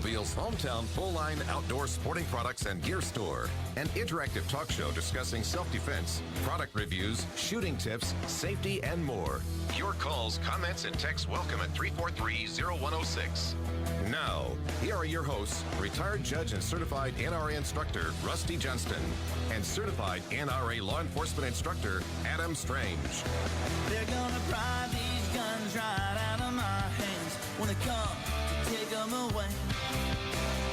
Millersville's hometown full-line outdoor sporting products and gear store. An interactive talk show discussing self-defense, product reviews, shooting tips, safety, and more. Your calls, comments, and texts welcome at 343-0106. Now, here are your hosts, retired judge and certified NRA instructor Rusty Johnston and certified NRA law enforcement instructor Adam Strange. They're gonna pry these guns right out of my hands when they come to take them away.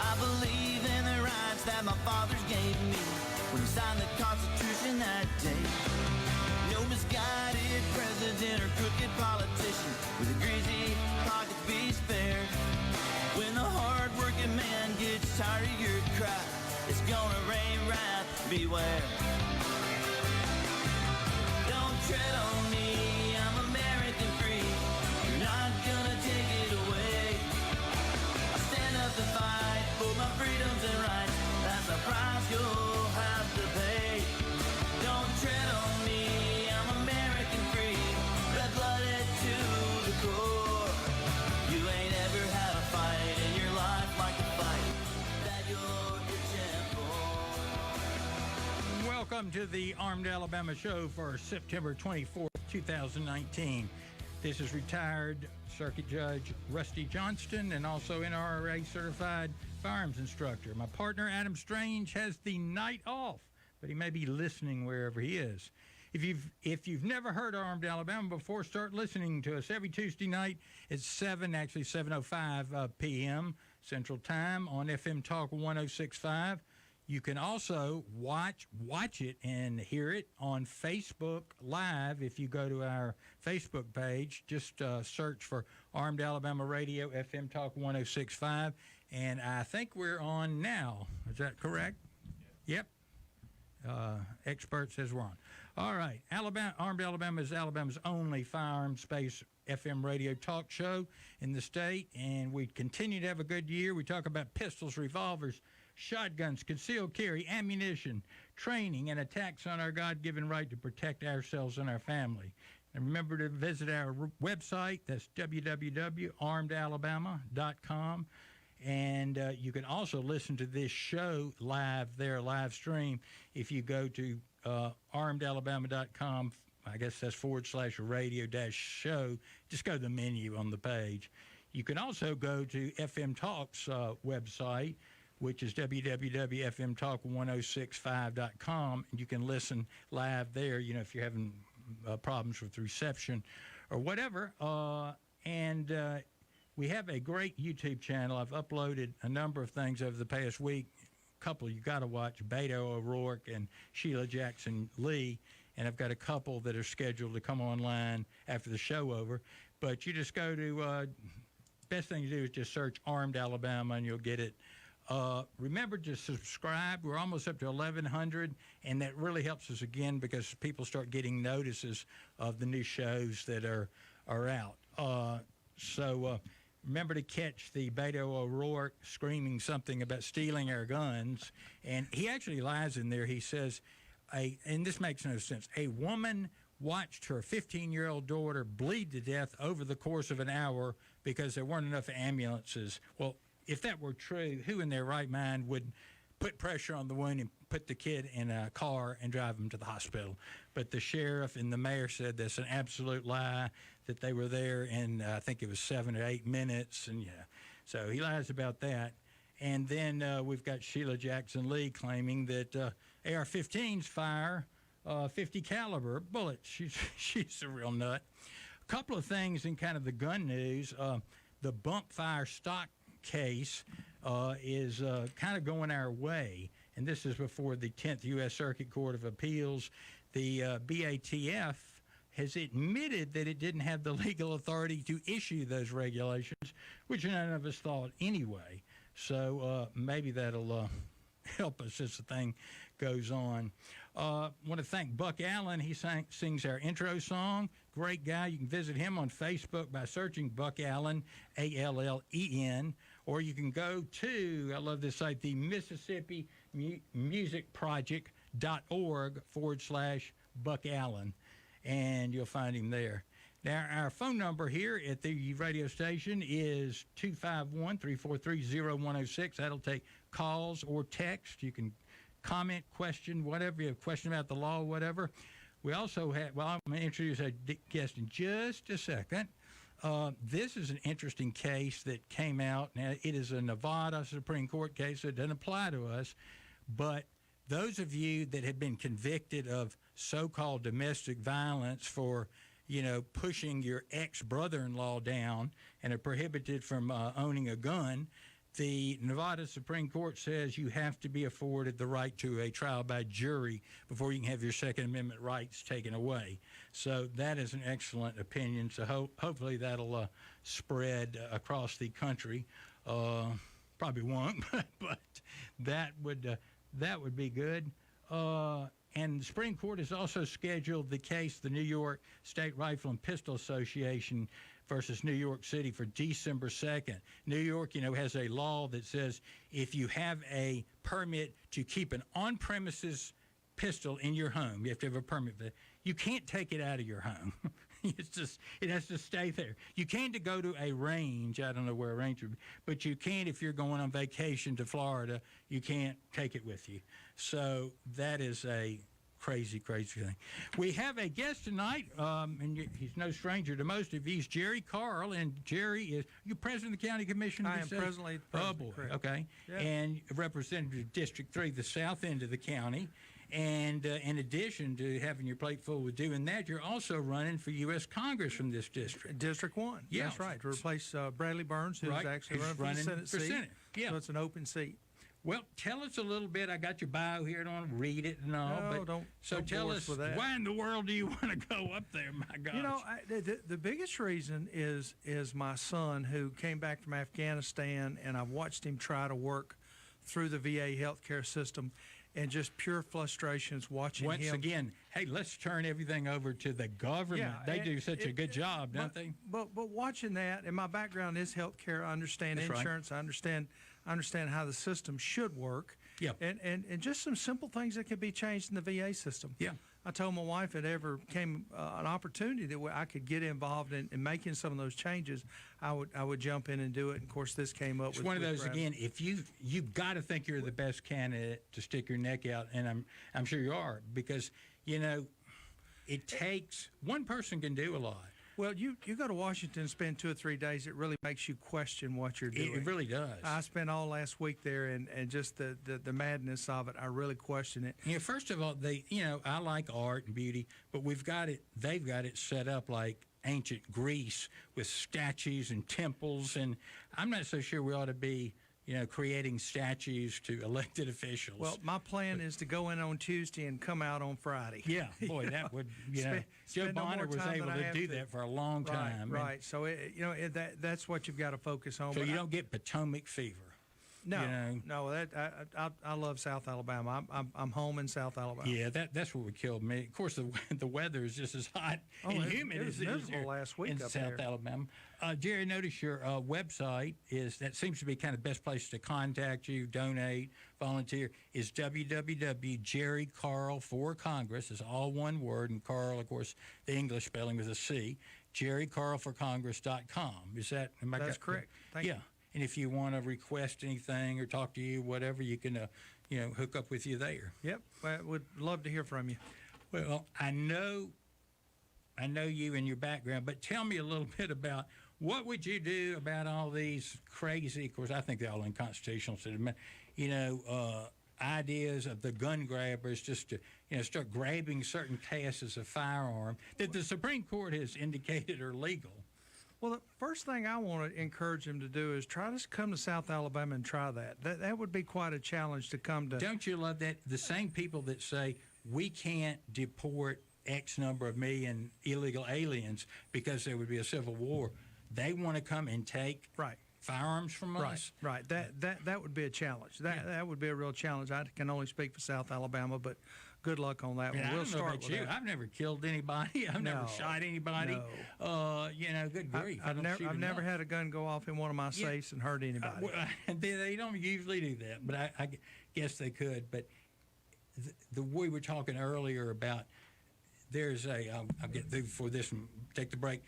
I believe in the rights that my fathers gave me when they signed the Constitution that day. No misguided president or crooked politician with a greasy pocket be spared. When the hard-working man gets tired of your cry, it's gonna rain right, beware. Don't tread on me, I'm American free. You're not gonna take it away. I stand up to fight for my freedoms and rights. That's the price you'll have to pay. Don't tread on me, I'm American free. Red-blooded to the core. You ain't ever had a fight in your life like the fight that you're itching for. Welcome to the Armed Alabama Show for September 24th, 2019. This is retired Circuit Judge Rusty Johnston and also NRA certified firearms instructor. My partner Adam Strange has the night off, but he may be listening wherever he is. If you've never heard Armed Alabama before, start listening to us every Tuesday night at 7:05 p.m. Central Time on FM Talk 106.5. You can also watch it and hear it on Facebook Live. If you go to our Facebook page, just search for Armed Alabama Radio, FM Talk 106.5. And I think we're on now. Is that correct? Yep. Expert says we're on. All right. Armed Alabama is Alabama's only firearms-based FM radio talk show in the state, and we continue to have a good year. We talk about pistols, revolvers, shotguns, concealed carry, ammunition, training, and attacks on our God-given right to protect ourselves and our family. And remember to visit our website. That's www.armedalabama.com. And you can also listen to this show live stream, if you go to armedalabama.com. I guess that's /radio-show. Just go to the menu on the page. You can also go to FM Talk's website, which is www.fmtalk1065.com, and you can listen live there, if you're having problems with reception or whatever. We have a great YouTube channel. I've uploaded a number of things over the past week. A couple you got to watch, Beto O'Rourke and Sheila Jackson Lee. And I've got a couple that are scheduled to come online after the show over. But you just go to, best thing to do is just search Armed Alabama and you'll get it. Remember to subscribe. We're almost up to 1,100, and that really helps us again because people start getting notices of the new shows that are out. Remember to catch the Beto O'Rourke screaming something about stealing our guns. And he actually lies in there. He says, and this makes no sense, a woman watched her 15-year-old daughter bleed to death over the course of an hour because there weren't enough ambulances. Well, if that were true, who in their right mind would put pressure on the wound and put the kid in a car and drive him to the hospital? But the sheriff and the mayor said that's an absolute lie, that they were there in, I think it was 7 or 8 minutes. And so he lies about that. And then we've got Sheila Jackson Lee claiming that AR-15s fire 50 caliber bullets. She's a real nut. A couple of things in kind of the gun news. The bump fire stock case is kind of going our way, and this is before the 10th U.S. Circuit Court of Appeals. The BATF has admitted that it didn't have the legal authority to issue those regulations, which none of us thought anyway. So maybe that'll help us as the thing goes on. Want to thank Buck Allen. He sings our intro song. Great guy. You can visit him on Facebook by searching Buck Allen, Allen, or you can go to, I love this site, the Mississippi Music Project.org /Buck Allen, and you'll find him there. Now, our phone number here at the radio station is 251-343-0106. That'll take calls or text. You can comment, question, whatever. You have a question about the law, whatever. We also have, well, I'm going to introduce our guest in just a second. This is an interesting case that came out. Now, it is a Nevada Supreme Court case, so it doesn't apply to us. But those of you that have been convicted of so-called domestic violence for, pushing your ex-brother-in-law down and are prohibited from owning a gun, the Nevada Supreme Court says you have to be afforded the right to a trial by jury before you can have your Second Amendment rights taken away. So that is an excellent opinion. So hopefully that'll spread across the country. Probably won't, but that would be good. And the Supreme Court has also scheduled the case, the New York State Rifle and Pistol Association versus New York City, for December 2nd. New York, has a law that says if you have a permit to keep an on-premises pistol in your home, you have to have a permit for that. You can't take it out of your home. It has to stay there. You can to go to a range. I don't know where a range would be, but you can if you're going on vacation to Florida. You can't take it with you. So that is a crazy, crazy thing. We have a guest tonight, and he's no stranger to most of you. He's Jerry Carl, and Jerry is you president of the county commission? I am presently president. Oh boy, correct. okay. Yeah. And representative of District 3, the south end of the county. And in addition to having your plate full with doing that, you're also running for U.S. Congress from this district. District 1. Yeah. That's right. To replace Bradley Burns, who's Right. actually Who's running for running the Senate for seat. Senate. Yeah. So it's an open seat. Well, tell us a little bit. I got your bio here. I don't want to read it and all. No, but don't tell bore us, us with that. why in the world do you want to go up there? My gosh. The biggest reason is my son, who came back from Afghanistan, and I've watched him try to work through the VA healthcare system, and just pure frustrations watching Once him. again, hey, let's turn everything over to the government. Yeah, They and do such a good job, don't they? But watching that, and my background is healthcare. I understand That's right. insurance. I understand how the system should work. Yeah. And just some simple things that can be changed in the VA system. Yeah. I told my wife if it ever came an opportunity that I could get involved in making some of those changes, I would jump in and do it. And of course, this came up. It's with one of those Bradley. again. If you've got to think you're the best candidate to stick your neck out, and I'm sure you are, because it takes one person can do a lot. Well, you go to Washington and spend 2 or 3 days, it really makes you question what you're doing. It really does. I spent all last week there, and just the madness of it, I really question it. First of all, I like art and beauty, but they've got it set up like ancient Greece with statues and temples, and I'm not so sure we ought to be creating statues to elected officials. Well, my plan is to go in on Tuesday and come out on Friday. Yeah, boy, that would, Joe spend no Bonner more was time able than I to have do to. that for a long time. Right. So, that's what you've got to focus on. So But you don't get Potomac fever. No, I love South Alabama. I'm home in South Alabama. Yeah, that's what would kill me. Of course, the weather is just as hot and humid it was as it is miserable here last week in up South there. Alabama. Jerry, notice your website that seems to be kind of the best place to contact you, donate, volunteer, is www.jerrycarl for Congress. It's all one word, and Carl, of course, the English spelling with a C. JerryCarlForCongress.com. Is that? That's correct. Thank you. And if you want to request anything or talk to you, whatever, you can, hook up with you there. Yep. I would love to hear from you. Well, I know you and your background, but tell me a little bit about what would you do about all these crazy, of course, I think they're all unconstitutional, ideas of the gun grabbers just to, start grabbing certain classes of firearm that the Supreme Court has indicated are legal. Well, the first thing I want to encourage them to do is try to come to South Alabama and try that. That would be quite a challenge to come to. Don't you love that? The same people that say we can't deport X number of million illegal aliens because there would be a civil war, they want to come and take firearms from us. Right. That would be a challenge. That would be a real challenge. I can only speak for South Alabama, but good luck on that one. I We'll don't know start about with you. that. I've never killed anybody. I've never shot anybody. No. Good grief. I've never had a gun go off in one of my safes and hurt anybody. They don't usually do that, but I guess they could. But we were talking earlier about there's I'll get through before this and take the break.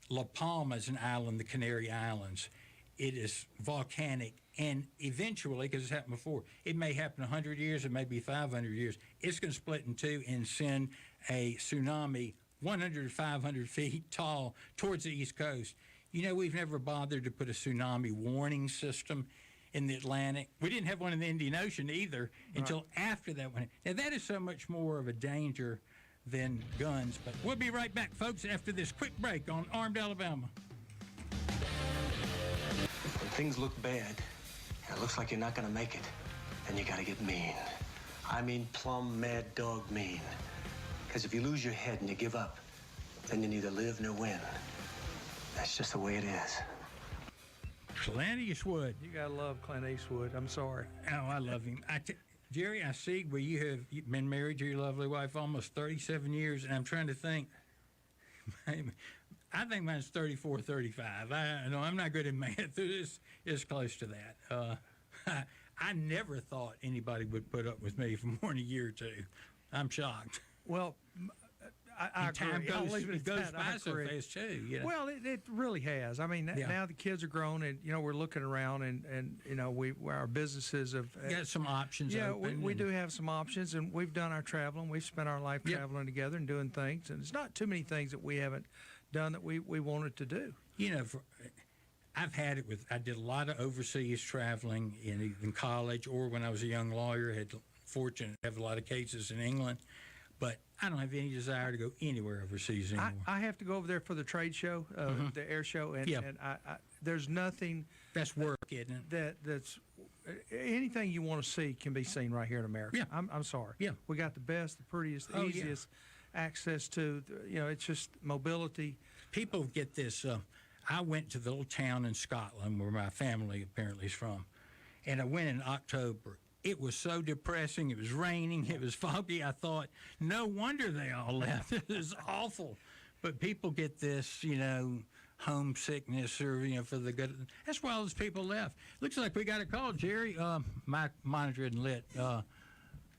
La Palma is an island, the Canary Islands. It is volcanic, and eventually, because it's happened before, it may happen 100 years, it may be 500 years, it's going to split in two and send a tsunami 100 to 500 feet tall towards the East Coast. You know, we've never bothered to put a tsunami warning system in the Atlantic. We didn't have one in the Indian Ocean either until after that one. Now, that is so much more of a danger than guns. But we'll be right back, folks, after this quick break on Armed Alabama. When things look bad, and it looks like you're not going to make it, then you got to get mean. I mean plumb mad dog mean. Because if you lose your head and you give up, then you neither live nor win. That's just the way it is. Clint Eastwood. You gotta love Clint Eastwood. I'm sorry. Oh, I love him. Jerry, I see where you've been married to your lovely wife almost 37 years, and I'm trying to think. I think mine's 34, 35. I'm not good at math. It's close to that. I never thought anybody would put up with me for more than a year or two. I'm shocked. Well, I agree. Time it goes by so fast too. You know? Well, it really has. I mean, now the kids are grown, and we're looking around, and our businesses have got some options. Yeah, open we do have some options, and we've done our traveling. We've spent our life traveling together and doing things, and it's not too many things that we haven't done that we wanted to do. You know, I've had it with. I did a lot of overseas traveling in college, or when I was a young lawyer. Had the fortune to have a lot of cases in England. But I don't have any desire to go anywhere overseas anymore. I have to go over there for the trade show, the air show, and I there's nothing. That's work, isn't it? That's anything you want to see can be seen right here in America. Yeah. I'm sorry. Yeah. We got the best, the prettiest, the easiest access to. It's just mobility. People get this. I went to the little town in Scotland where my family apparently is from, and I went in October. It was so depressing. It was raining. It was foggy. I thought, no wonder they all left. It was awful. But people get this, homesickness or, for the good. That's why all those people left. Looks like we got a call, Jerry. My monitor isn't lit.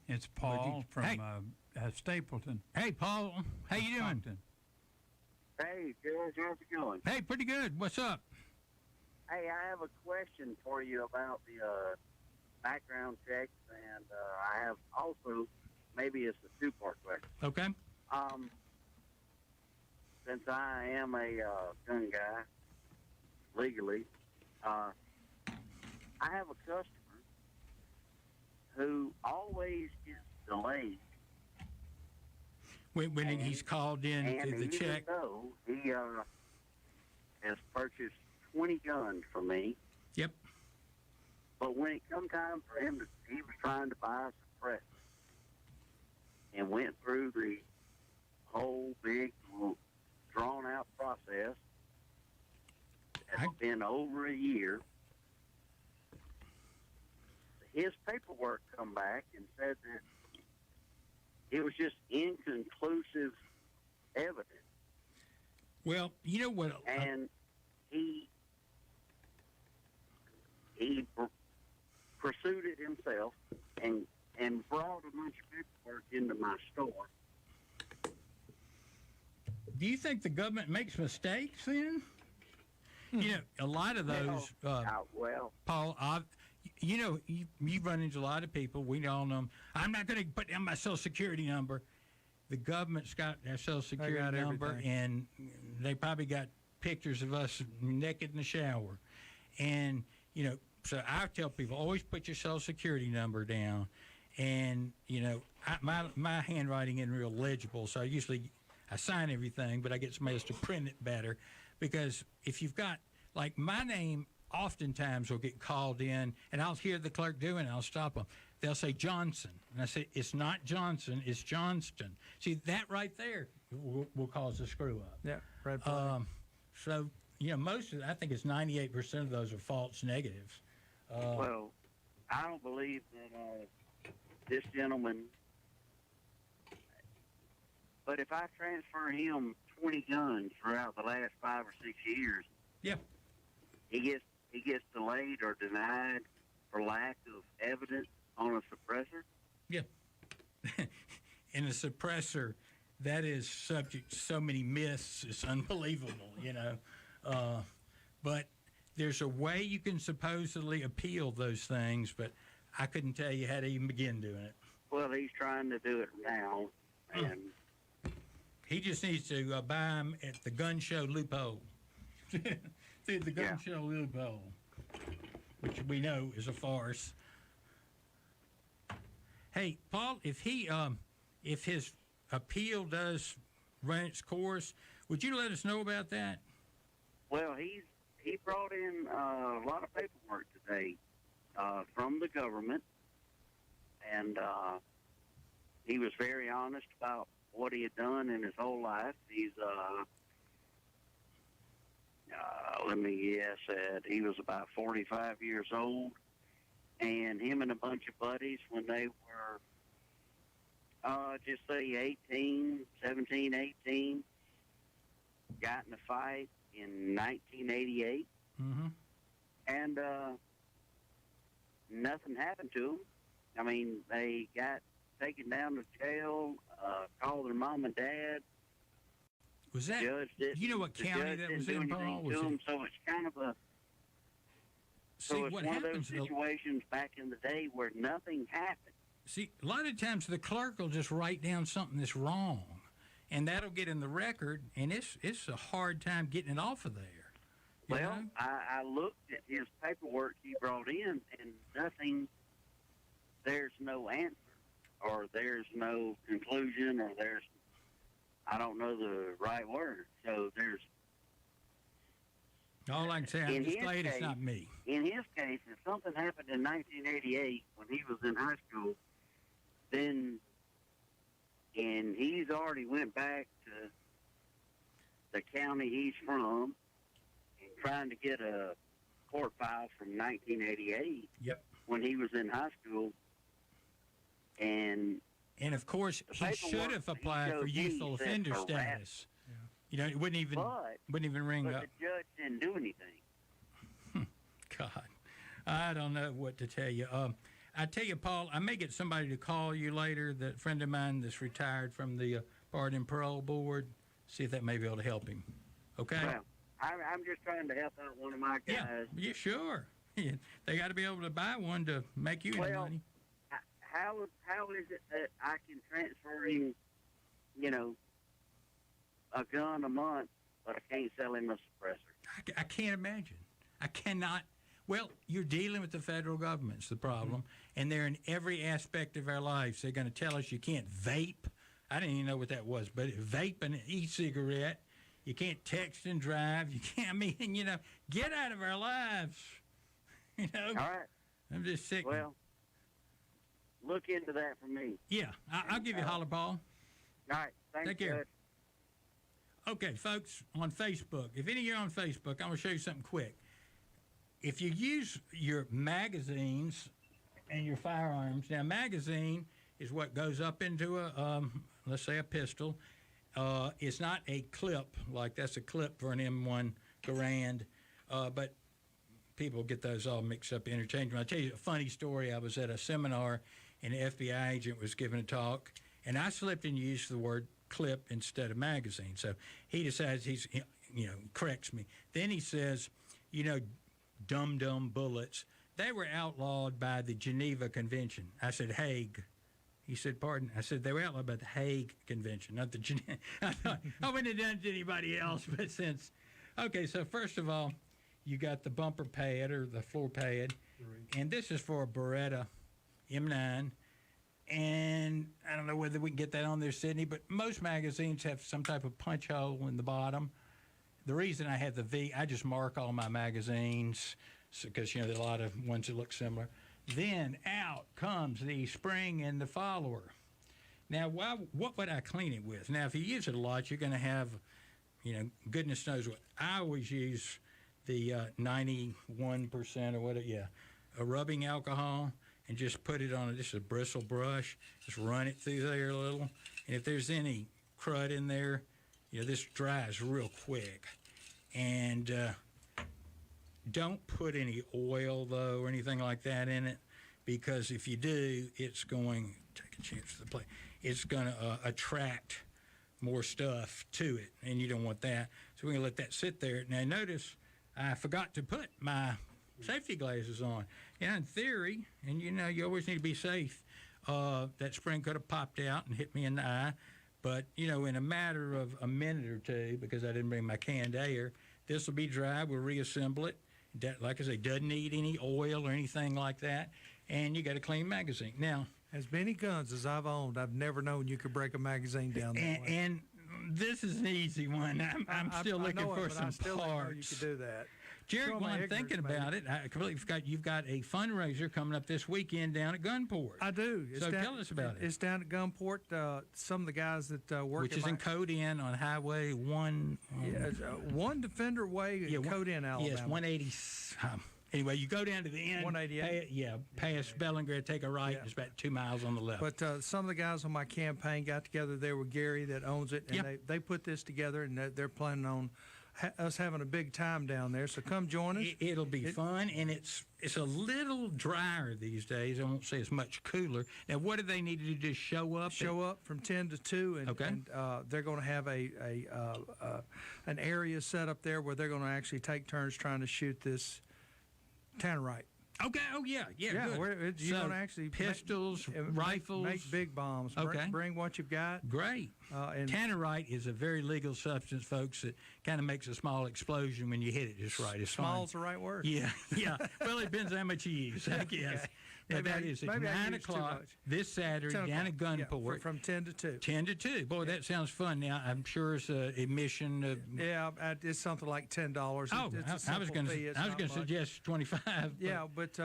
It's Paul from Stapleton. Hey, Paul. How you doing? Hey, George, how's it going? Hey, pretty good. What's up? Hey, I have a question for you about the background checks, and I have also, maybe it's a two-part question. Okay. Since I am a gun guy, legally, I have a customer who always gets delayed. When he's called in to the check. And even though he has purchased 20 guns from me, Yep. but when it come time for him he was trying to buy a suppressor and went through the whole big, drawn-out process. It's been over a year. His paperwork come back and said that it was just inconclusive evidence. Well, you know what? And he pursued it himself and brought a bunch of paperwork into my store. Do you think the government makes mistakes then? A lot of those, Paul, you've run into a lot of people. We all know them. I'm not going to put down my Social Security number. The government's got their Social Security number, everything. And they probably got pictures of us naked in the shower. And, so I tell people, always put your Social Security number down. And, my handwriting isn't real legible, so I sign everything, but I get somebody else to print it better. Because if you've got, like, my name oftentimes will get called in, and I'll hear the clerk doing it, I'll stop them. They'll say Johnson. And I say, it's not Johnson, it's Johnston. See, that right there will cause a screw-up. Yeah, red flag. So, most of I think it's 98% of those are false negatives. Well, I don't believe that this gentleman, but if I transfer him 20 guns throughout the last 5 or 6 years, yeah, he gets delayed or denied for lack of evidence on a suppressor. Yeah. In a suppressor, that is subject to so many myths. It's unbelievable, But there's a way you can supposedly appeal those things, but I couldn't tell you how to even begin doing it. Well, he's trying to do it now, and he just needs to buy them at the gun show loophole. Through the gun show loophole, which we know is a farce. Hey, Paul, if his appeal does run its course, would you let us know about that? Well, he brought in a lot of paperwork today from the government, and he was very honest about what he had done in his whole life. He's let me guess, he was about 45 years old, and him and a bunch of buddies, when they were just say 17, 18, got in a fight in 1988, and nothing happened to them. I mean, they got taken down to jail, called their mom and dad. Was that, you know what county that was in, Paul? So it's kind of a, so it's one of those situations back in the day where nothing happened. See, a lot of times the clerk will just write down something that's wrong, and that'll get in the record, and it's a hard time getting it off of there. Well, I looked at his paperwork he brought in, and nothing, there's no answer, or there's no conclusion, or there's, I don't know the right word. So there's... All I can say, I'm just glad it's not me. In his case, if something happened in 1988 when he was in high school, then, and he's already went back to the county he's from and trying to get a court file from 1988 when he was in high school. And of course, he should have applied for youthful offender status. You know, it wouldn't even ring up. But the judge didn't do anything. God, I don't know what to tell you. I tell you, Paul, I may get somebody to call you later, that friend of mine that's retired from the Pardon and Parole Board, see if that may be able to help him. Okay? Well, I'm just trying to help out one of my guys. Yeah, sure. They got to be able to buy one to make you any money. How is it that I can transfer him, a gun a month, but I can't sell him a suppressor? I can't imagine. I cannot. Well, you're dealing with the federal government's the problem, and they're in every aspect of our lives. They're going to tell us you can't vape. I didn't even know what that was, but vape and e-cigarette. You can't text and drive. You can't, get out of our lives. All right. I'm just sick. Well, look into that for me. Yeah, I'll give you a holler, Paul. All right. Thanks, Take care. Judge. Okay, folks, on Facebook, if any of you are on Facebook, I'm going to show you something quick. If you use your magazines and your firearms, now magazine is what goes up into a, let's say a pistol. It's not a clip, like that's a clip for an M1 Garand, but people get those all mixed up interchangeably. I'll tell you a funny story. I was at a seminar, and an FBI agent was giving a talk, and I slipped and used the word clip instead of magazine. So he decides corrects me. Then he says, dum-dum bullets, they were outlawed by the Geneva Convention. I said, Hague. He said, pardon? I said, they were outlawed by the Hague Convention, not the Geneva. I thought, I wouldn't have done it to anybody else, but since. Okay, so first of all, you got the bumper pad or the floor pad, and this is for a Beretta M9. And I don't know whether we can get that on there, Sydney, but most magazines have some type of punch hole in the bottom. The reason I have the V, I just mark all my magazines because, there are a lot of ones that look similar. Then out comes the spring and the follower. Now, what would I clean it with? Now, if you use it a lot, you're going to have, goodness knows what. I always use the 91% or whatever, a rubbing alcohol, and just put it on just a bristle brush. Just run it through there a little. And if there's any crud in there, this dries real quick. And don't put any oil, though, or anything like that in it, because if you do, it's going, take a chance to the plate, it's going to attract more stuff to it, and you don't want that. So we're going to let that sit there. Now, notice I forgot to put my safety glasses on. In theory, and you always need to be safe, that spring could have popped out and hit me in the eye. But, in a matter of a minute or two, because I didn't bring my canned air, this will be dry. We'll reassemble it. Like I say, doesn't need any oil or anything like that. And you got a clean magazine. Now, as many guns as I've owned, I've never known you could break a magazine down that way. And this is an easy one. I'm still looking for some parts. Didn't know you could do that. Jared, while I'm thinking about it, I completely forgot you've got a fundraiser coming up this weekend down at Gunport. I do. Tell us about it. It's down at Gunport. Some of the guys that work which is in Code-In on Highway 1. One Defender Way in Code-In, Alabama. Yes, 180. Anyway, you go down to the end. 188. Past Bellingrad, take a right. It's about 2 miles on the left. But some of the guys on my campaign got together there with Gary that owns it, and they put this together, and they're planning on us having a big time down there. So come join us. It'll be fun, and it's a little drier these days. I won't say it's much cooler. Now, what do they need to do? Just show up? Show up from 10 to 2, and they're going to have an area set up there where they're going to actually take turns trying to shoot this tannerite. Okay. Oh, yeah. Good. You're going to actually pistols, rifles. Make big bombs. Okay. Bring what you've got. Great. And tannerite is a very legal substance, folks, that kind of makes a small explosion when you hit it just right. It's small's the right word. Yeah. Well, it depends how much you use, I guess. Okay. But that is at 9 o'clock this Saturday down at Gunport. From 10 to 2. 10 to 2. Boy, that sounds fun. Now, I'm sure it's admission. It's something like $10. I was going to suggest 25. Yeah, but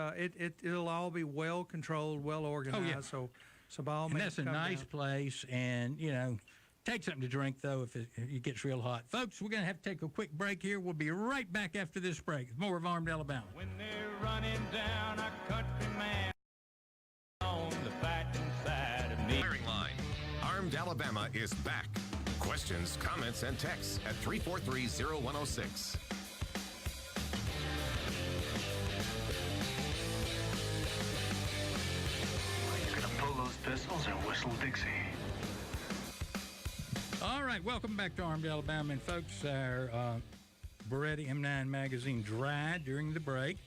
it'll all be well controlled, well organized. So by all means, that's a nice place, and take something to drink though if it gets real hot. Folks, we're going to have to take a quick break here. We'll be right back after this break. More of Armed Alabama. When they're running down a country man on the fighting side of me. Firing line. Armed Alabama is back. Questions, comments, and texts at 343-0106. You're gonna pull those pistols and whistle Dixie. All right, welcome back to Armed Alabama. And folks, our Beretta M9 magazine dried during the break.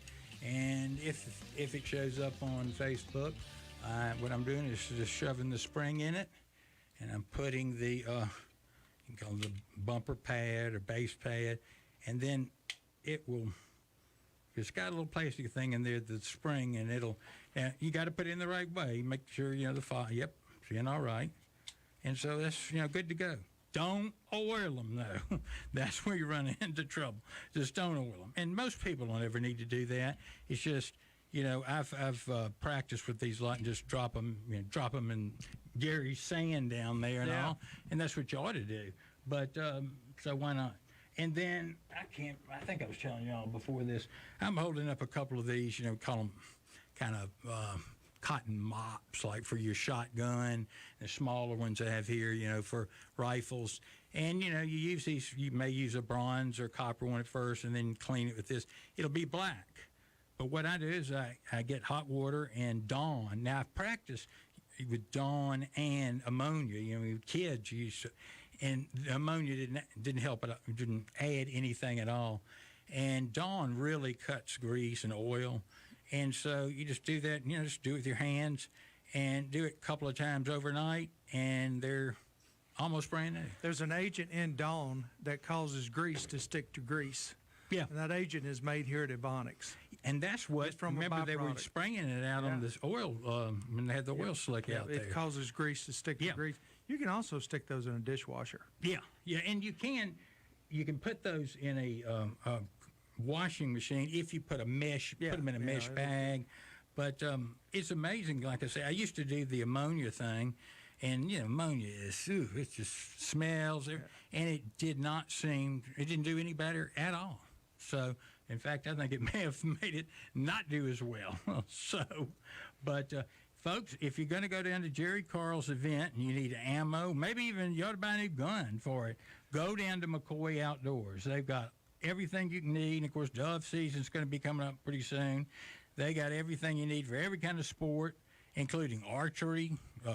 And if it shows up on Facebook, what I'm doing is just shoving the spring in it. And I'm putting the, you can call it the bumper pad or base pad. And then it's got a little plastic thing in there, the spring, and you got to put it in the right way. Make sure, the fire, seeing all right. And so that's, good to go. Don't oil them, though. That's where you run into trouble. Just don't oil them. And most people don't ever need to do that. It's just, I've practiced with these a lot and just drop them in Gary's sand down there and all. And that's what you ought to do. But, so why not? And then I think I was telling y'all before this, I'm holding up a couple of these, call them kind of cotton mops, like for your shotgun, the smaller ones I have here, for rifles. And, you use these, you may use a bronze or copper one at first and then clean it with this. It'll be black. But what I do is I get hot water and Dawn. Now, I've practiced with Dawn and ammonia. Kids used to, and the ammonia didn't help it. Didn't add anything at all. And Dawn really cuts grease and oil. And so you just do that, just do it with your hands and do it a couple of times overnight, and they're almost brand new. There's an agent in Dawn that causes grease to stick to grease. Yeah. And that agent is made here at Ebonics. And that's what, remember they were spraying it out on this oil, when they had the oil slick out there. It causes grease to stick to grease. You can also stick those in a dishwasher. Yeah, and you can put those in a washing machine if you put a mesh, put them in a mesh bag. But it's amazing. Like I say, I used to do the ammonia thing, and ammonia is it just smells, and it didn't do any better at all. So in fact, I think it may have made it not do as well. But folks, if you're going to go down to Jerry Carl's event and you need ammo, maybe even you ought to buy a new gun for it, go down to McCoy Outdoors. They've got everything you can need. And, of course, dove season's going to be coming up pretty soon. They got everything you need for every kind of sport, including archery,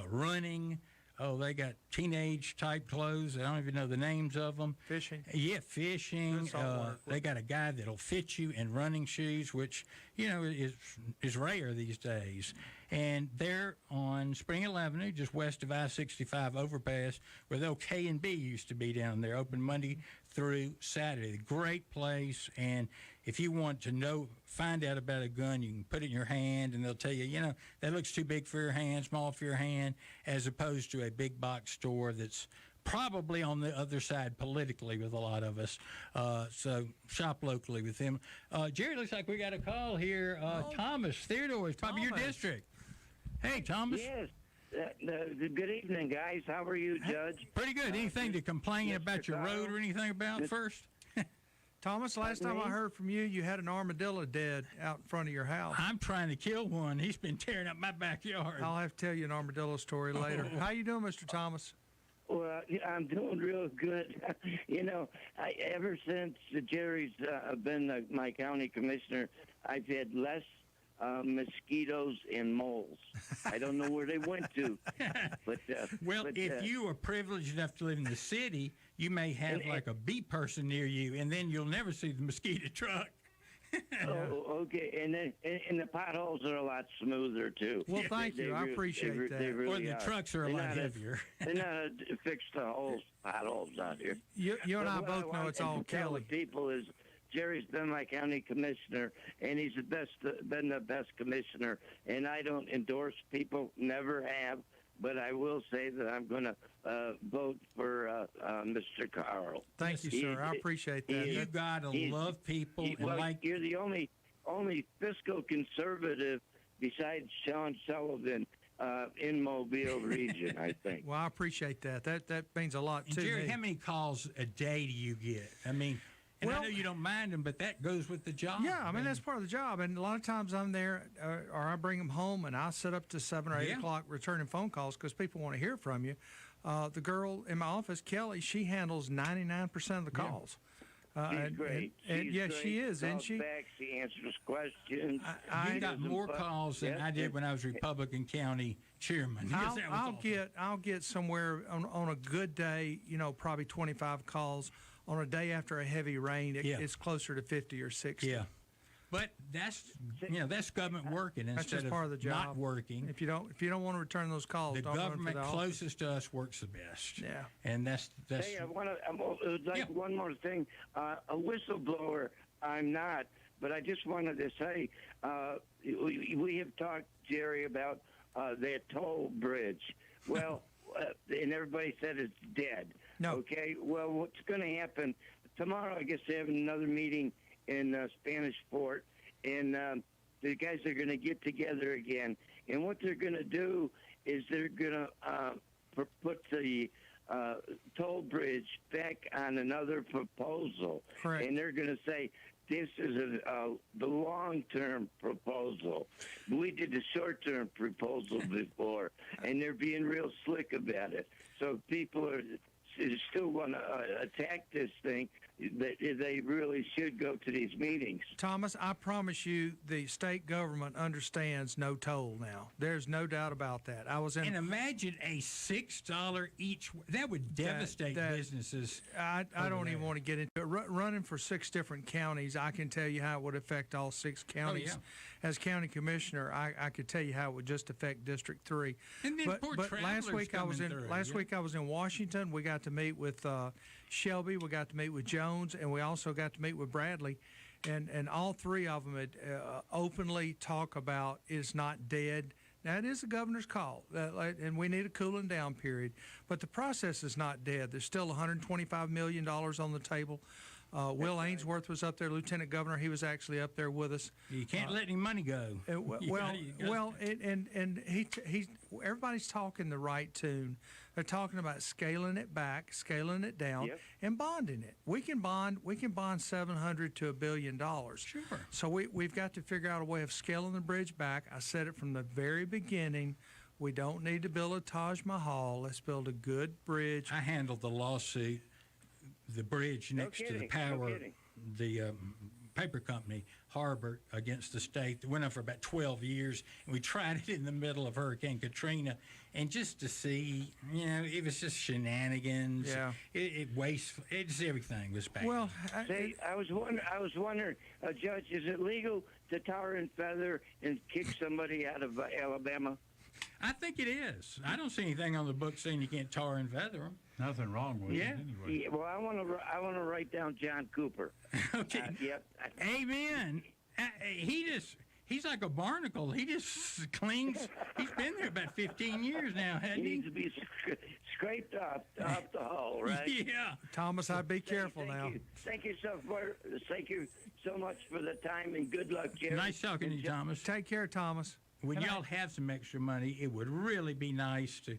running, they got teenage type clothes. I don't even know the names of them. Fishing. Yeah, fishing. Good saltwater They got a guy that'll fit you in running shoes, which, is rare these days. And they're on Spring Hill Avenue, just west of I-65 overpass, where the old K&B used to be down there, open Monday through Saturday. Great place. And if you want to find out about a gun, you can put it in your hand, and they'll tell you, that looks too big for your hand, small for your hand, as opposed to a big box store that's probably on the other side politically with a lot of us. So shop locally with them. Jerry, looks like we got a call here. Thomas Theodore is probably your district. Hey, Thomas. Yes. Good evening, guys. How are you, Judge? Pretty good. Anything to complain about your road or anything about first? Thomas, last time I heard from you, you had an armadillo dead out in front of your house. I'm trying to kill one. He's been tearing up my backyard. I'll have to tell you an armadillo story later. How you doing, Mr. Thomas? Well, I'm doing real good. Ever since Jerry's been my county commissioner, I've had less mosquitoes and moles. I don't know where they went to. But if you are privileged enough to live in the city, you may have like a bee person near you, and then you'll never see the mosquito truck. Oh, okay. And then and the potholes are a lot smoother too. Well, thank you. I appreciate that. Or the trucks are a lot heavier. They're not fix the potholes out here. You and I both know it's all Kelly. People is Jerry's been my county commissioner, and he's been the best commissioner. And I don't endorse people, never have, but I will say that I'm going to vote for Mr. Carl. Thank you, sir. I appreciate that. You got to love people. You're the only fiscal conservative besides Sean Sullivan in Mobile region, I think. Well, I appreciate that. That means a lot to Jerry, me. how many calls a day do you get? I mean, and I know you don't mind them, but that goes with the job. Yeah, I mean, that's part of the job. And a lot of times I'm there, or I bring them home, and I'll sit up to 7 or 8 o'clock returning phone calls because people want to hear from you. The girl in my office, Kelly, she handles 99% of the calls. She's great. And yes, great. she is. And she answers questions. I got more calls than I did when I was Republican County chairman. I'll get somewhere on a good day, probably 25 calls. On a day after a heavy rain, it's closer to 50 or 60. Yeah, but that's government working That's instead just part of the job. Not working. If you don't want to return those calls, the don't government run for the closest to us works the best. Yeah, and that's. Hey, I want to one more thing. A whistleblower, I'm not, but I just wanted to say we have talked, Jerry, about that toll bridge. Well, and everybody said it's dead. No. Okay. Well, what's going to happen tomorrow? I guess they have another meeting in Spanish Fort, and the guys are going to get together again. And what they're going to do is they're going to put the toll bridge back on another proposal. Correct. And they're going to say this is the long-term proposal. We did the short-term proposal before, and they're being real slick about it. So people still want to attack this thing. They really should go to these meetings. Thomas, I promise you, the state government understands no toll now. There's no doubt about that. And imagine a $6 each. That would devastate businesses. I don't even want to get into it. Running for 6 different counties, I can tell you how it would affect all 6 counties. Oh, yeah. As county commissioner, I could tell you how it would just affect District 3. And then but last week I was in Washington. We got to meet with Shelby. We got to meet with Jones, and we also got to meet with Bradley. And all 3 of them had openly talk about it's not dead. Now, it is the governor's call, and we need a cooling down period. But the process is not dead. There's still $125 million on the table. Will Ainsworth was up there, Lieutenant Governor. He was actually up there with us. You can't let any money go. Everybody's talking the right tune. They're talking about scaling it back, scaling it down, and bonding it. We can bond $700 to $1 billion. Sure. So we've got to figure out a way of scaling the bridge back. I said it from the very beginning. We don't need to build a Taj Mahal. Let's build a good bridge. I handled the lawsuit. The bridge next to the power, the paper company Harbor against the state that went on for about 12 years, and we tried it in the middle of Hurricane Katrina, and just to see, it was just shenanigans. Yeah. It wasteful. It just everything was bad. Well, I was wondering, Judge, is it legal to tar and feather and kick somebody out of Alabama? I think it is. I don't see anything on the book saying you can't tar and feather them. Nothing wrong with it anyway. Yeah, well, I want to write down John Cooper. Okay. Yep. Amen. He's like a barnacle. He just clings. He's been there about 15 years now, hasn't He he? needs to be scraped off the hull, right? Yeah. Thomas, I'd be careful now. Thank you so much for the time, and good luck, Jerry. Nice talking to you, Thomas. Take care, Thomas. When y'all have some extra money, it would really be nice to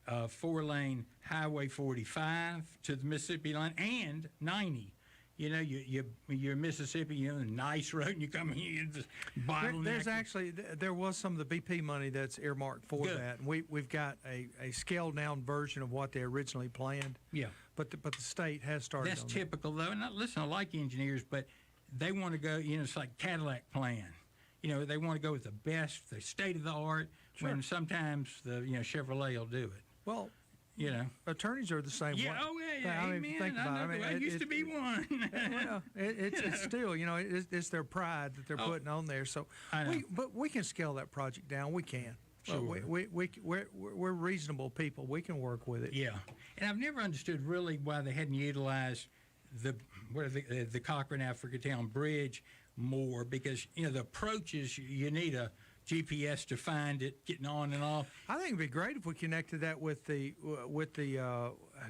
4-lane Highway 45 to the Mississippi line and 90. You're Mississippi, a nice road, and you come in, you just bottleneck. There was some of the BP money that's earmarked for Good. that. And we've got a scaled down version of what they originally planned. Yeah. But the state has started. That's on typical, though. And listen, I like engineers, but they want to go, it's like Cadillac plan. They want to go with the best, the state of the art, when sometimes the Chevrolet will do it. Well, attorneys are the same way. Oh, yeah, I amen. mean, think about it. I used to be one. Well, it's still, it's their pride that they're putting on there. So, but we can scale that project down. We can. Sure. We're reasonable people. We can work with it. Yeah, and I've never understood really why they hadn't utilized the Cochran Africatown Bridge more, because the approaches, you need a GPS to find it, getting on and off. I think it'd be great if we connected that with the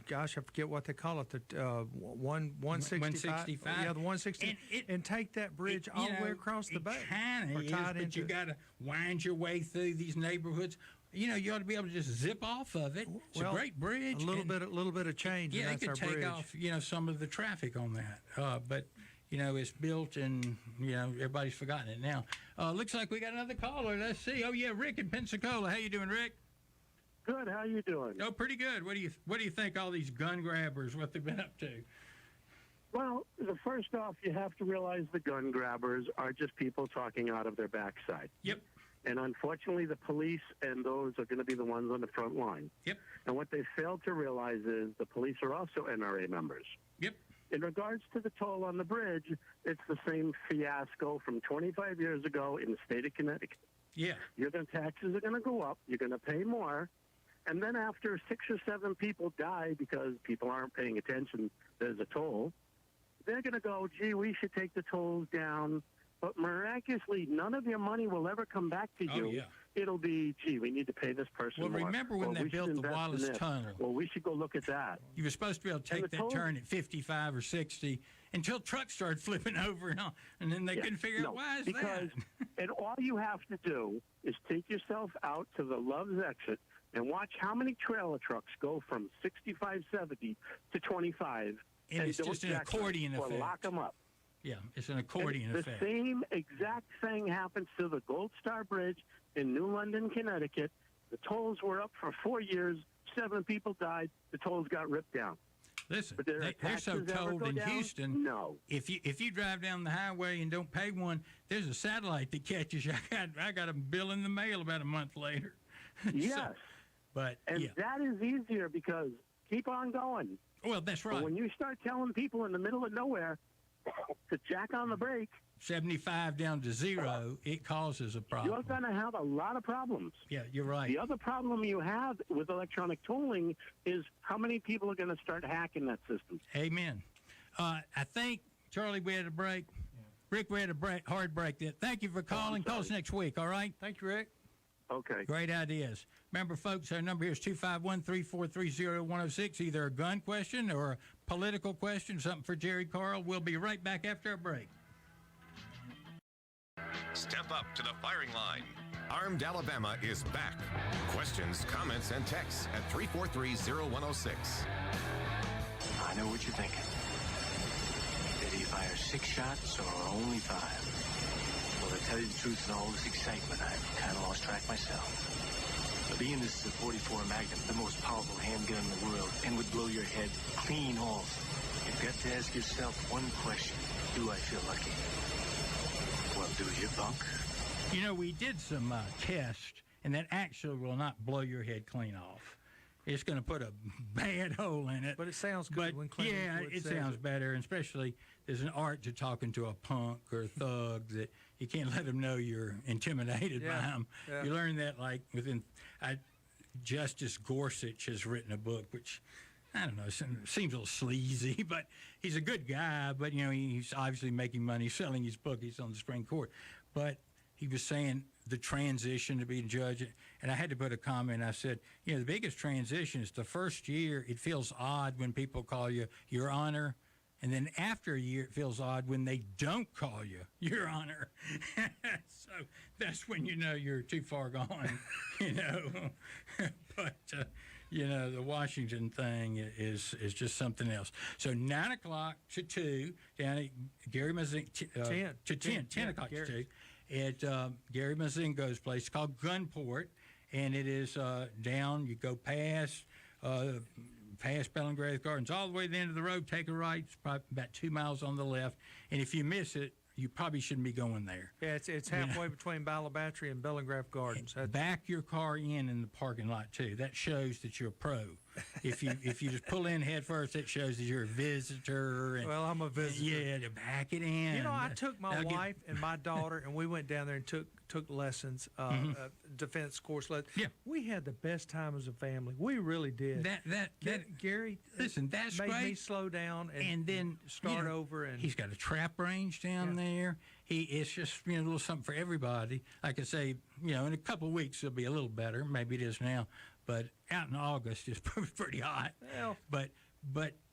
gosh, I forget what they call it, the 165. Yeah, the 160, and take that bridge all the way across the bay. Kind of is, but you got to wind your way through these neighborhoods. You ought to be able to just zip off of it. It's a great bridge. A little bit of change. Yeah, and they that's could our take bridge. off, some of the traffic on that. But it's built, and everybody's forgotten it now. Looks like we got another caller. Let's see. Oh yeah, Rick in Pensacola. How you doing, Rick? Good. How you doing? Oh, pretty good. What do you think all these gun grabbers, what they've been up to? Well, first off, you have to realize the gun grabbers are just people talking out of their backside. Yep. And unfortunately, the police and those are going to be the ones on the front line. Yep. And what they failed to realize is the police are also NRA members. Yep. In regards to the toll on the bridge, it's the same fiasco from 25 years ago in the state of Connecticut. Yeah. Your taxes are going to go up. You're going to pay more. And then after 6 or 7 people die because people aren't paying attention, there's a toll, they're going to go, gee, we should take the tolls down. But miraculously, none of your money will ever come back to you. Oh, yeah. It'll be, gee, we need to pay this person more. Well, remember when they built the Wallace Tunnel? Well, we should go look at that. You were supposed to be able to take that turn at 55 or 60 until trucks started flipping over and then they couldn't figure out why is that. And all you have to do is take yourself out to the Love's exit and watch how many trailer trucks go from 65, 70 to 25. And it's just an accordion effect. Or lock them up. Yeah, it's an accordion effect. The same exact thing happens to the Gold Star Bridge in New London, Connecticut. The tolls were up for 4 years. 7 people died. The tolls got ripped down. Listen, they're so told in Houston. No. If you drive down the highway and don't pay one, there's a satellite that catches you. I got a bill in the mail about a month later. Yes. That is easier because keep on going. Well, that's right. But when you start telling people in the middle of nowhere to jack on the brake, 75 down to 0, it causes a problem. You're going to have a lot of problems. Yeah, you're right. The other problem you have with electronic tolling is how many people are going to start hacking that system. Amen. I think, Charlie, we had a break. Yeah. Rick, we had a hard break there. Thank you for calling. Call us next week, all right? Thank you, Rick. Okay. Great ideas. Remember, folks, our number here is 251-343-0106, either a gun question or a political question, something for Jerry Carl. We'll be right back after our break. Step up to the firing line. Armed Alabama is back. Questions, comments, and texts at 343-0106. I know what you're thinking. Did he fire 6 shots or only 5? Well, to tell you the truth, in all this excitement, I've kind of lost track myself. But being this is a 44 Magnum, the most powerful handgun in the world, and would blow your head clean off, you've got to ask yourself one question. Do I feel lucky? Well, do you, Bunk? You know, we did some tests, and that actually will not blow your head clean off. It's going to put a bad hole in it. But it sounds good But when Clint yeah, Eastwood it says sounds it. better, and especially there's an art to talking to a punk or a thug that you can't let them know you're intimidated by them. Yeah. You learn that like within. Justice Gorsuch has written a book, which I don't know, seems a little sleazy, but he's a good guy. But you know, he's obviously making money selling his book. He's on the Supreme Court, but he was saying the transition to be a judge, and I had to put a comment. I said, you know, the biggest transition is the first year. It feels odd when people call you Your Honor, and then after a year, it feels odd when they don't call you Your Honor. So that's when you know you're too far gone, you know. But you know, the Washington thing is just something else. So 9 o'clock to 2 down at Gary Mazingo, 10 o'clock to 2 at Gary Mazingo's place. It's called Gunport, and it is down. You go past Bellingrave Gardens all the way to the end of the road. Take a right. It's probably about 2 miles on the left. And if you miss it, you probably shouldn't be going there. Yeah, it's halfway between Ballabattery and Bellingrave Gardens. Back your car in the parking lot too. That shows that you're a pro. If you just pull in head first, that shows that you're a visitor. And, well, I'm a visitor. Yeah, to back it in. You know, I took my wife and my daughter, and we went down there and took lessons, defense course. Yeah. We had the best time as a family. We really did. Gary, listen, that's made great. me slow down and then start over. And he's got a trap range down there. It's just a little something for everybody. Like I say, you know, in a couple of weeks it'll be a little better. Maybe it is now, but out in August it's pretty hot. Well, but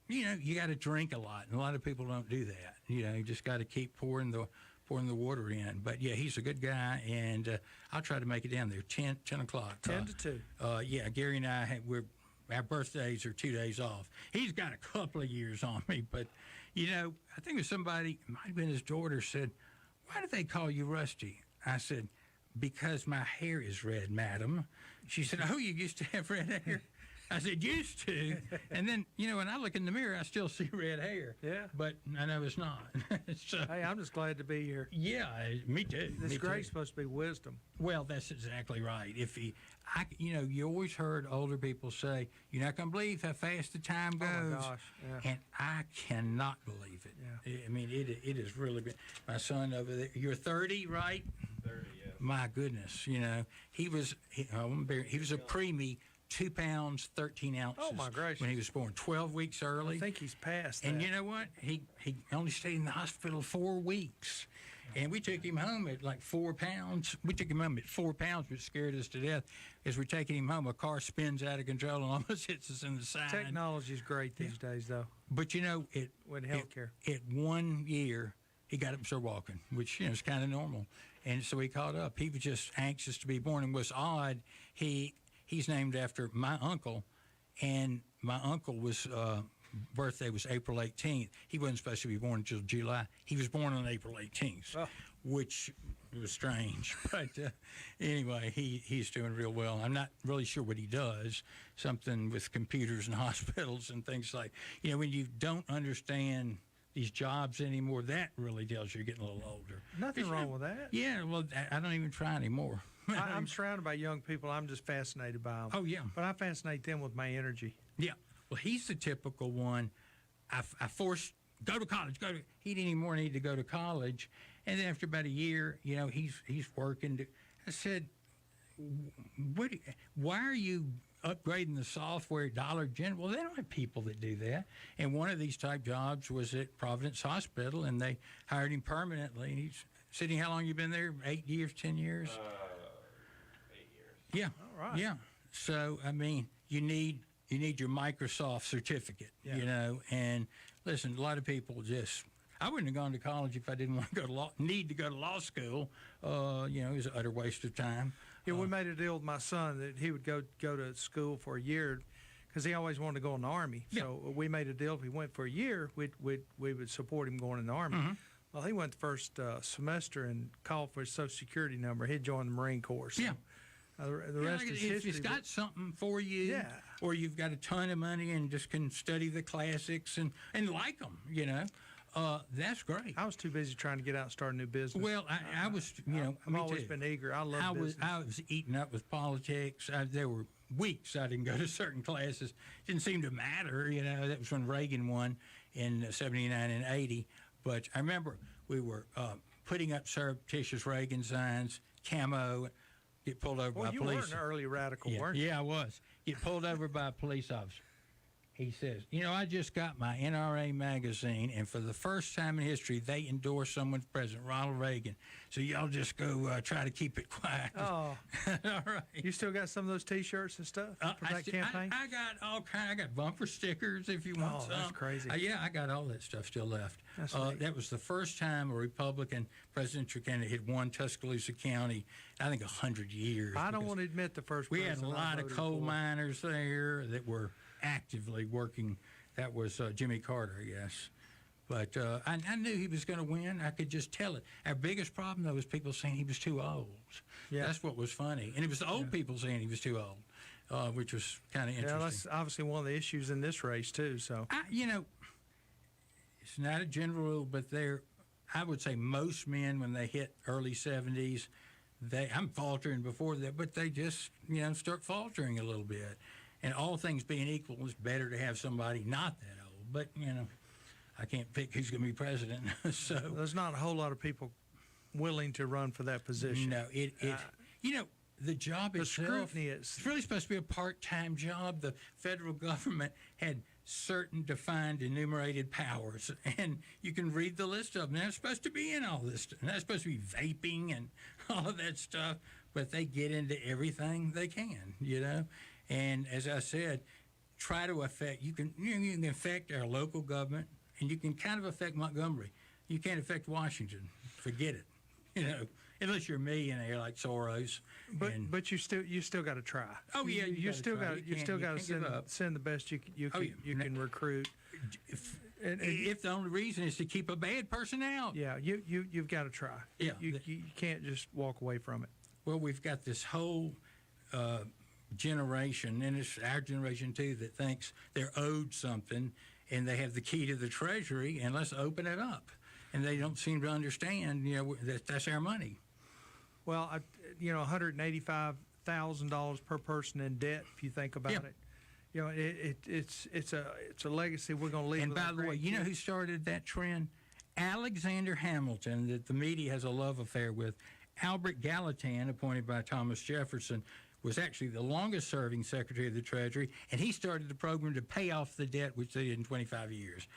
you know, you got to drink a lot, and a lot of people don't do that. You know, you just got to keep pouring the water in. But yeah, he's a good guy, and I'll try to make it down there 10 o'clock. 10 to 2. Yeah, Gary and I our birthdays are 2 days off. He's got a couple of years on me, but you know, I think it was somebody, it might have been his daughter, said, "Why do they call you Rusty?" I said, "Because my hair is red, madam." She said, "Oh, you used to have red hair?" I said, "Used to." And then, you know, when I look in the mirror, I still see red hair. Yeah. But I know it's not. So, hey, I'm just glad to be here. Yeah, me too. This grade's supposed to be wisdom. Well, that's exactly right. You know, you always heard older people say, "You're not going to believe how fast the time goes." Oh, my gosh. Yeah. And I cannot believe it. Yeah. I mean, it has really been. My son over there, you're 30, right? 30, yeah. My goodness, you know, he was a preemie, 2 pounds, 13 ounces. Oh, my gracious. When he was born, 12 weeks early. I think he's past And that. you know what? He only stayed in the hospital 4 weeks. And we took him home at like 4 pounds. We took him home at 4 pounds, which scared us to death. As we're taking him home, a car spins out of control and almost hits us in the side. Technology's great these days, though. But you know, with healthcare. At 1 year, he got up and started walking, which, you know, is kind of normal. And so he caught up. He was just anxious to be born. And what's odd, he's named after my uncle, and my uncle was birthday was April 18th. He wasn't supposed to be born until July. He was born on April 18th, which was strange. But anyway, he's doing real well. I'm not really sure what he does, something with computers and hospitals and things like, you know, when you don't understand these jobs anymore, that really tells you're getting a little older. Nothing wrong with that. Yeah, well, I don't even try anymore. I'm surrounded by young people. I'm just fascinated by them. Oh, yeah. But I fascinate them with my energy. Yeah. Well, he's the typical one. I forced, go to college, he didn't even more need to go to college. And then after about a year, you know, he's working. I said, why are you upgrading the software at Dollar General? Well, they don't have people that do that. And one of these type jobs was at Providence Hospital, and they hired him permanently. And he's sitting, how long you been there? 8 years, 10 years? 8 years. Yeah. All right. Yeah. So, I mean, you need your Microsoft certificate, you know. And listen, a lot of people just, I wouldn't have gone to college if I didn't want to go to need to go to law school. You know, it was an utter waste of time. Yeah, we made a deal with my son that he would go to school for a year because he always wanted to go in the Army. Yeah. So we made a deal. If he went for a year, we would support him going in the Army. Mm-hmm. Well, he went the first semester and called for his Social Security number. He'd join the Marine Corps. So, Yeah. The rest is if history. it's got something for you, or you've got a ton of money and just can study the classics and like them, you know. That's great. I was too busy trying to get out and start a new business. Well, I was, I've always been eager. I love business. I was eaten up with politics. There were weeks I didn't go to certain classes. Didn't seem to matter, That was when Reagan won in 79 and 80. But I remember we were putting up surreptitious Reagan signs, camo, get pulled over by you police. were an early radical, weren't you? Yeah, I was. Get pulled over by a police officer. He says, I just got my NRA magazine, and for the first time in history, they endorsed someone for president, Ronald Reagan. So y'all just go try to keep it quiet. Oh. All right. You still got some of those T-shirts and stuff from that campaign? I got all kind. I got bumper stickers if you want some. Oh, that's crazy. Yeah, I got all that stuff still left. That's that was the first time a Republican presidential candidate had won Tuscaloosa County, I think, 100 years. I don't want to admit the first We had a president I lot of voted coal for. miners there that were actively working. That was Jimmy Carter, I guess. But I knew he was going to win. I could just tell it. Our biggest problem, though, was people saying he was too old. Yeah. That's what was funny. And it was the old people saying he was too old, which was kind of interesting. Yeah, that's obviously one of the issues in this race, too. So, it's not a general rule, but I would say most men, when they hit early 70s, I'm faltering before that, but they just, start faltering a little bit. And all things being equal, it's better to have somebody not that old. But, I can't pick who's going to be president. So there's not a whole lot of people willing to run for that position. No, the job the itself, scrutiny is. It's really supposed to be a part-time job. The federal government had certain defined enumerated powers, and you can read the list of them. They're supposed to be in all this stuff. And that's supposed to be vaping and all of that stuff, but they get into everything they can, And as I said, try to affect. You can affect our local government, and you can kind of affect Montgomery. You can't affect Washington. Forget it. Unless you're a millionaire like Soros. But you still got to try. Oh yeah, you still got to send the best you can recruit. If the only reason is to keep a bad person out. Yeah, you've got to try. Yeah, you can't just walk away from it. Well, we've got this whole generation, and it's our generation too, that thinks they're owed something, and they have the key to the treasury, and let's open it up. And they don't seem to understand, that's our money. Well, $185,000 per person in debt. If you think about it, it's a legacy we're going to leave. And by the way, you know who started that trend? Alexander Hamilton, that the media has a love affair with. Albert Gallatin, appointed by Thomas Jefferson, was actually the longest-serving Secretary of the Treasury, and he started the program to pay off the debt, which they did in 25 years.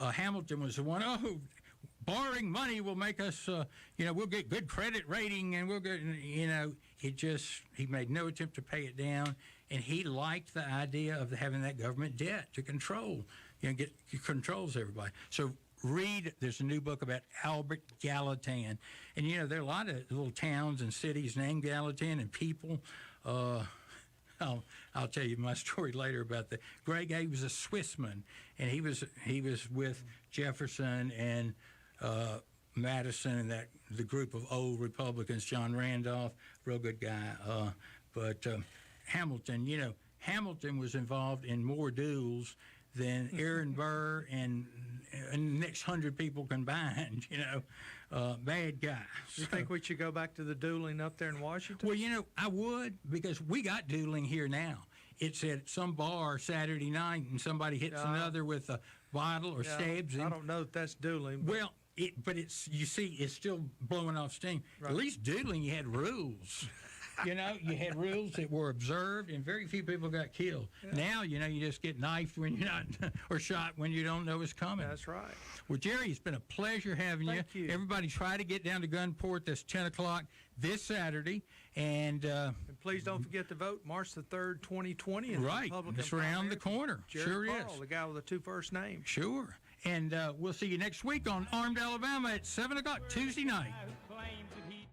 Hamilton was the one, borrowing money will make us, we'll get good credit rating, and we'll get, he made no attempt to pay it down, and he liked the idea of having that government debt to control, controls everybody. So there's a new book about Albert Gallatin, and there are a lot of little towns and cities named Gallatin and people. I'll tell you my story later about that. Greg A. was a Swissman, and he was with Jefferson and Madison and the group of old Republicans. John Randolph, real good guy. But Hamilton, Hamilton was involved in more duels than Aaron Burr and the next 100 people combined. Bad guy. You think we should go back to the dueling up there in Washington? Well, I would, because we got dueling here now. It's at some bar Saturday night, and somebody hits another with a bottle or stabs him. I don't know if that's dueling. Well, it's still blowing off steam. Right. At least dueling, you had rules. You had rules that were observed, and very few people got killed. Yeah. Now, you just get knifed when you're not, or shot when you don't know it's coming. That's right. Well, Jerry, it's been a pleasure having you. Thank you. Everybody try to get down to Gunport. That's 10 o'clock this Saturday. And please don't forget to vote March the 3rd, 2020. Right. It's around the corner. Jerry Sure Carl, is. the guy with the 2 first names. Sure. And we'll see you next week on Armed Alabama at 7 o'clock Tuesday night.